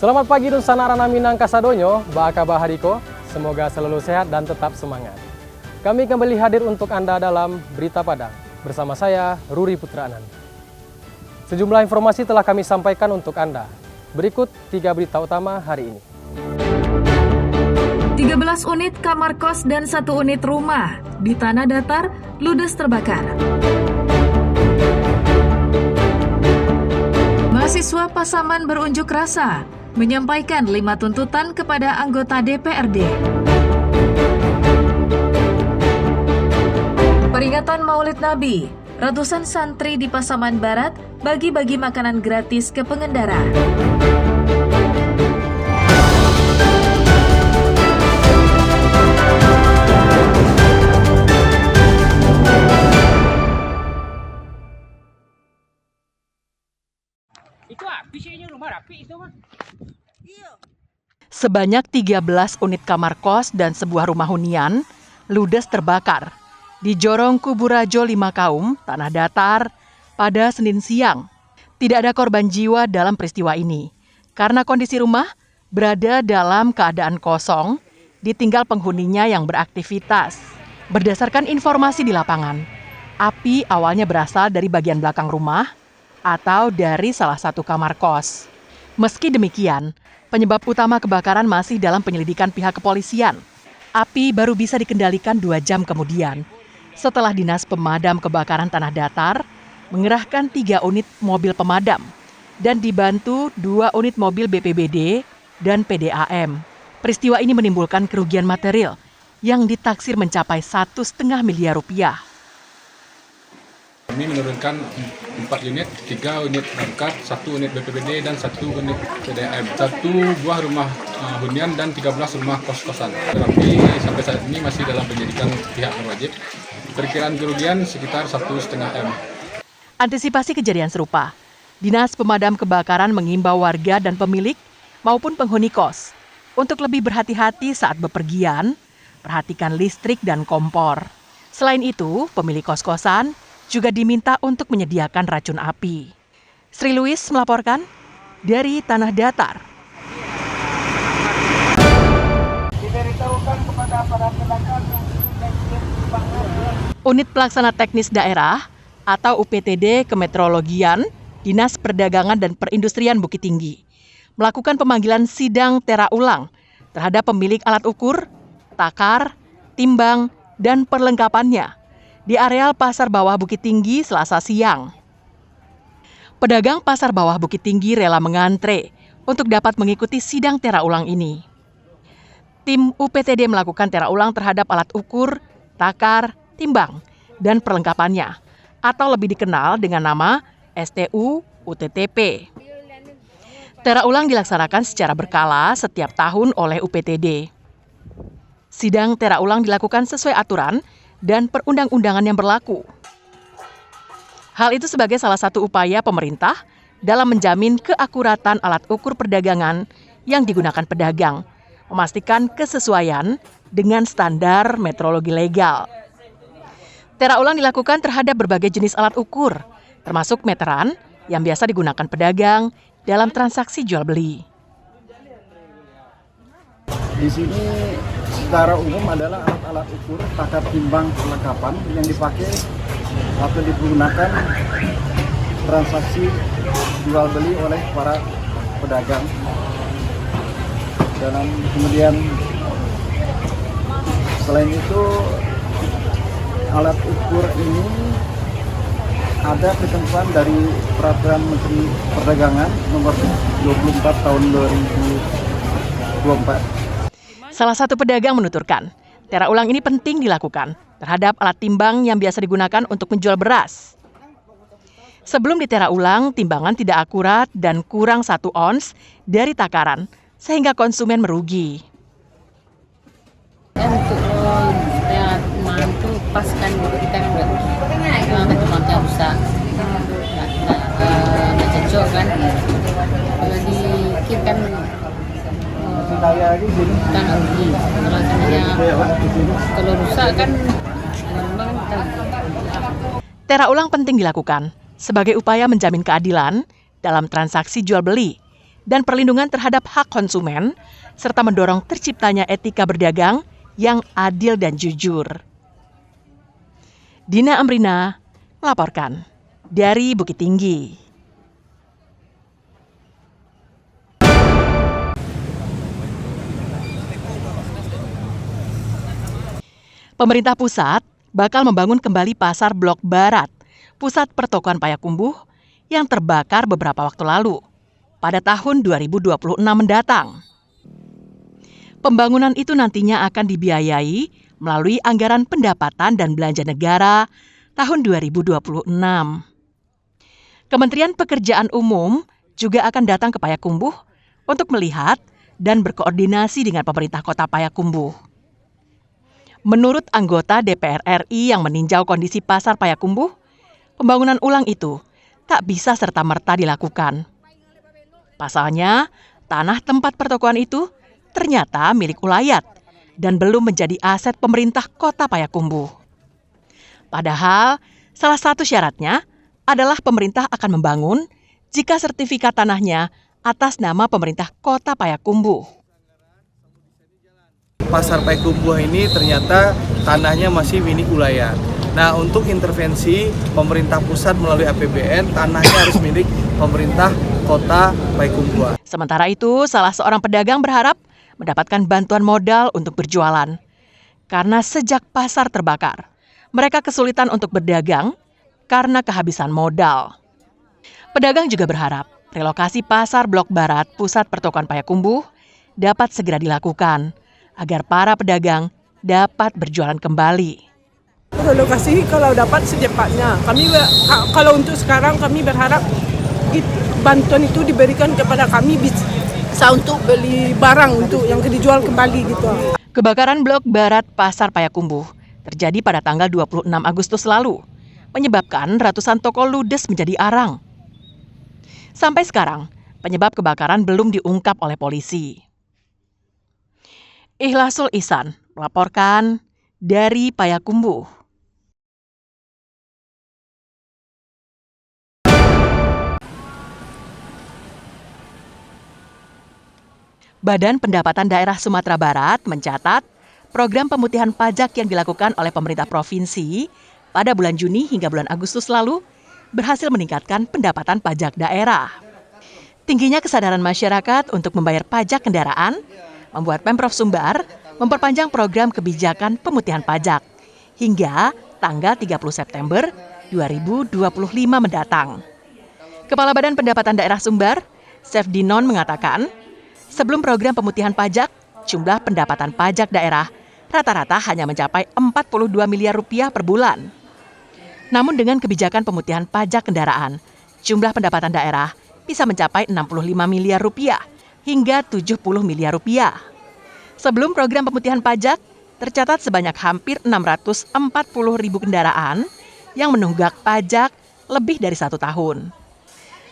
Selamat pagi Nusantara Minangka Sadonyo, Baka Bahariko. Semoga selalu sehat dan tetap semangat. Kami kembali hadir untuk Anda dalam Berita Padang. Bersama saya, Ruri Putra Anand. Sejumlah informasi telah kami sampaikan untuk Anda. Berikut 3 berita utama hari ini. 13 unit kamar kos dan 1 unit rumah di Tanah Datar ludes terbakar. Mahasiswa Pasaman berunjuk rasa menyampaikan 5 tuntutan kepada anggota DPRD. Peringatan Maulid Nabi, ratusan santri di Pasaman Barat bagi-bagi makanan gratis ke pengendara. Sebanyak 13 unit kamar kos dan sebuah rumah hunian ludes terbakar di Jorong Kuburajo 5 Kaum, Tanah Datar, pada Senin siang. Tidak ada korban jiwa dalam peristiwa ini, karena kondisi rumah berada dalam keadaan kosong, ditinggal penghuninya yang beraktivitas. Berdasarkan informasi di lapangan, api awalnya berasal dari bagian belakang rumah atau dari salah satu kamar kos. Meski demikian, penyebab utama kebakaran masih dalam penyelidikan pihak kepolisian. Api baru bisa dikendalikan 2 jam kemudian, setelah Dinas Pemadam Kebakaran Tanah Datar mengerahkan 3 unit mobil pemadam dan dibantu 2 unit mobil BPBD dan PDAM. Peristiwa ini menimbulkan kerugian material yang ditaksir mencapai 1,5 miliar rupiah. Kami menurunkan 4 unit, 3 unit damkar, 1 unit BPBD dan 1 unit PDAM, 1 buah rumah hunian dan 13 rumah kos-kosan. Tetapi sampai saat ini masih dalam penyelidikan pihak berwajib. Perkiraan kerugian sekitar 1,5 M. Antisipasi kejadian serupa, Dinas Pemadam Kebakaran mengimbau warga dan pemilik maupun penghuni kos untuk lebih berhati-hati saat bepergian, perhatikan listrik dan kompor. Selain itu, pemilik kos-kosan juga diminta untuk menyediakan racun api. Sri Louis melaporkan dari Tanah Datar. Unit Pelaksana Teknis Daerah atau UPTD Kemeteorologian, Dinas Perdagangan dan Perindustrian Bukit Tinggi melakukan pemanggilan sidang tera ulang terhadap pemilik alat ukur, takar, timbang, dan perlengkapannya di areal Pasar Bawah Bukit Tinggi Selasa siang. Pedagang Pasar Bawah Bukit Tinggi rela mengantre untuk dapat mengikuti sidang tera ulang ini. Tim UPTD melakukan tera ulang terhadap alat ukur, takar, timbang, dan perlengkapannya, atau lebih dikenal dengan nama STU UTTP. Tera ulang dilaksanakan secara berkala setiap tahun oleh UPTD. Sidang tera ulang dilakukan sesuai aturan dan perundang-undangan yang berlaku. Hal itu sebagai salah satu upaya pemerintah dalam menjamin keakuratan alat ukur perdagangan yang digunakan pedagang, memastikan kesesuaian dengan standar metrologi legal. Tera ulang dilakukan terhadap berbagai jenis alat ukur, termasuk meteran yang biasa digunakan pedagang dalam transaksi jual-beli. Di sini secara umum adalah alat-alat ukur, takar, timbang, perlengkapan yang dipakai atau digunakan transaksi jual beli oleh para pedagang. Dan kemudian selain itu alat ukur ini ada ketentuan dari Peraturan Menteri Perdagangan nomor 24 tahun 2024. Salah satu pedagang menuturkan, tera ulang ini penting dilakukan terhadap alat timbang yang biasa digunakan untuk menjual beras. Sebelum ditera ulang, timbangan tidak akurat dan kurang 1 ons dari takaran, sehingga konsumen merugi. Untuk mantu pas kan kita kan macam-macam rusak, nggak cocok kan. Kalau dikit kan kita nggak rugi. Kalau rusak kan memang kita. Tera ulang penting dilakukan sebagai upaya menjamin keadilan dalam transaksi jual beli dan perlindungan terhadap hak konsumen, serta mendorong terciptanya etika berdagang yang adil dan jujur. Dina Amrina melaporkan dari Bukit Tinggi. Pemerintah pusat bakal membangun kembali Pasar Blok Barat, pusat pertokoan Payakumbuh yang terbakar beberapa waktu lalu pada tahun 2026 mendatang. Pembangunan itu nantinya akan dibiayai melalui anggaran pendapatan dan belanja negara tahun 2026. Kementerian Pekerjaan Umum juga akan datang ke Payakumbuh untuk melihat dan berkoordinasi dengan pemerintah Kota Payakumbuh. Menurut anggota DPR RI yang meninjau kondisi Pasar Payakumbuh, pembangunan ulang itu tak bisa serta-merta dilakukan. Pasalnya, tanah tempat pertokoan itu ternyata milik ulayat dan belum menjadi aset pemerintah Kota Payakumbuh. Padahal, salah satu syaratnya adalah pemerintah akan membangun jika sertifikat tanahnya atas nama pemerintah Kota Payakumbuh. Pasar Payakumbuh ini ternyata tanahnya masih milik ulayat. Nah, untuk intervensi pemerintah pusat melalui APBN, tanahnya harus milik pemerintah Kota Payakumbuh. Sementara itu, salah seorang pedagang berharap mendapatkan bantuan modal untuk berjualan. Karena sejak pasar terbakar, mereka kesulitan untuk berdagang karena kehabisan modal. Pedagang juga berharap relokasi Pasar Blok Barat, pusat pertokoan Payakumbuh, dapat segera dilakukan agar para pedagang dapat berjualan kembali. Relokasi kalau dapat secepatnya. Kalau untuk sekarang kami berharap bantuan itu diberikan kepada kami bisa untuk beli barang untuk yang dijual kembali gitu. Kebakaran Blok Barat Pasar Payakumbuh terjadi pada tanggal 26 Agustus lalu, menyebabkan ratusan toko ludes menjadi arang. Sampai sekarang, penyebab kebakaran belum diungkap oleh polisi. Ikhlasul Ihsan melaporkan dari Payakumbuh. Badan Pendapatan Daerah Sumatera Barat mencatat program pemutihan pajak yang dilakukan oleh pemerintah provinsi pada bulan Juni hingga bulan Agustus lalu berhasil meningkatkan pendapatan pajak daerah. Tingginya kesadaran masyarakat untuk membayar pajak kendaraan membuat Pemprov Sumbar memperpanjang program kebijakan pemutihan pajak hingga tanggal 30 September 2025 mendatang. Kepala Badan Pendapatan Daerah Sumbar, Sefdinon mengatakan, sebelum program pemutihan pajak, jumlah pendapatan pajak daerah rata-rata hanya mencapai 42 miliar rupiah per bulan. Namun dengan kebijakan pemutihan pajak kendaraan, jumlah pendapatan daerah bisa mencapai 65 miliar rupiah hingga 70 miliar rupiah. Sebelum program pemutihan pajak, tercatat sebanyak hampir 640 ribu kendaraan yang menunggak pajak lebih dari 1 tahun.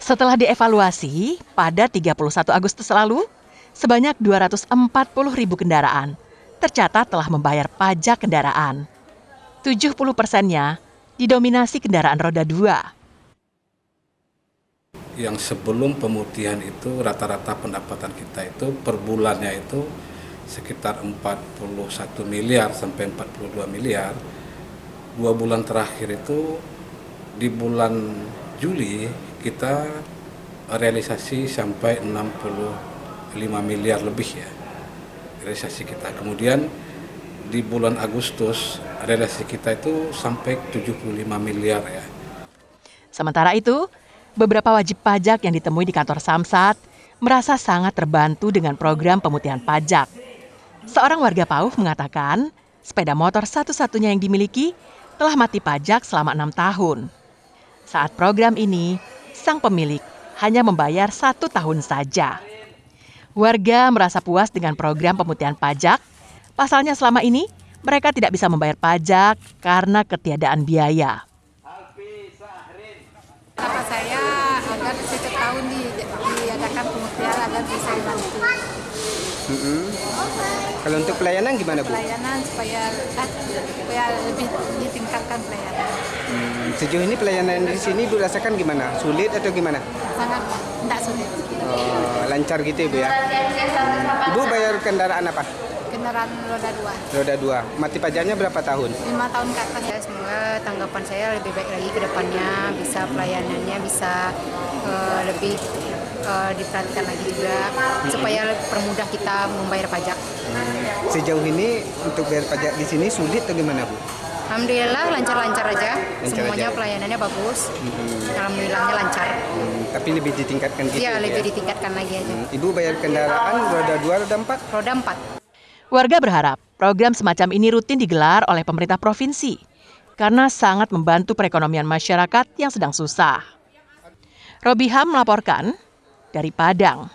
Setelah dievaluasi, pada 31 Agustus lalu, sebanyak 240 ribu kendaraan tercatat telah membayar pajak kendaraan. 70%-nya didominasi kendaraan roda 2. Yang sebelum pemutihan itu rata-rata pendapatan kita itu per bulannya itu sekitar 41 miliar sampai 42 miliar. 2 bulan terakhir itu di bulan Juli kita realisasi sampai 65 miliar lebih ya realisasi kita. Kemudian di bulan Agustus realisasi kita itu sampai 75 miliar ya. Sementara itu, beberapa wajib pajak yang ditemui di kantor Samsat merasa sangat terbantu dengan program pemutihan pajak. Seorang warga Pauh mengatakan, sepeda motor satu-satunya yang dimiliki telah mati pajak selama 6 tahun. Saat program ini, sang pemilik hanya membayar 1 tahun saja. Warga merasa puas dengan program pemutihan pajak, pasalnya selama ini mereka tidak bisa membayar pajak karena ketiadaan biaya. Harapan saya agar setiap tahun diadakan pemutihan agar bisa dibantu. Kalau untuk pelayanan gimana, Bu? Pelayanan supaya lebih ditingkatkan pelayanan. Sejauh ini pelayanan di sini Bu rasakan gimana? Sulit atau gimana? Sangat tidak sulit. Lancar gitu ya, Bu ya? Ibu bayar kendaraan apa? Kendaraan roda 2. Roda 2. Mati pajaknya berapa tahun? 5 tahun ke atas ya. Semoga tanggapan saya lebih baik lagi ke depannya, bisa pelayanannya bisa lebih diperhatikan lagi juga supaya permudah kita membayar pajak. Sejauh ini untuk bayar pajak di sini sulit atau gimana, Bu? Alhamdulillah lancar-lancar aja. Lancar Semuanya aja. pelayanannya bagus. Alhamdulillahnya lancar. Tapi lebih ditingkatkan gitu Iya, ya? lebih ditingkatkan lagi aja. Ibu bayar kendaraan roda 2, roda 4? Roda 4. Warga berharap program semacam ini rutin digelar oleh pemerintah provinsi karena sangat membantu perekonomian masyarakat yang sedang susah. Robiham melaporkan dari Padang.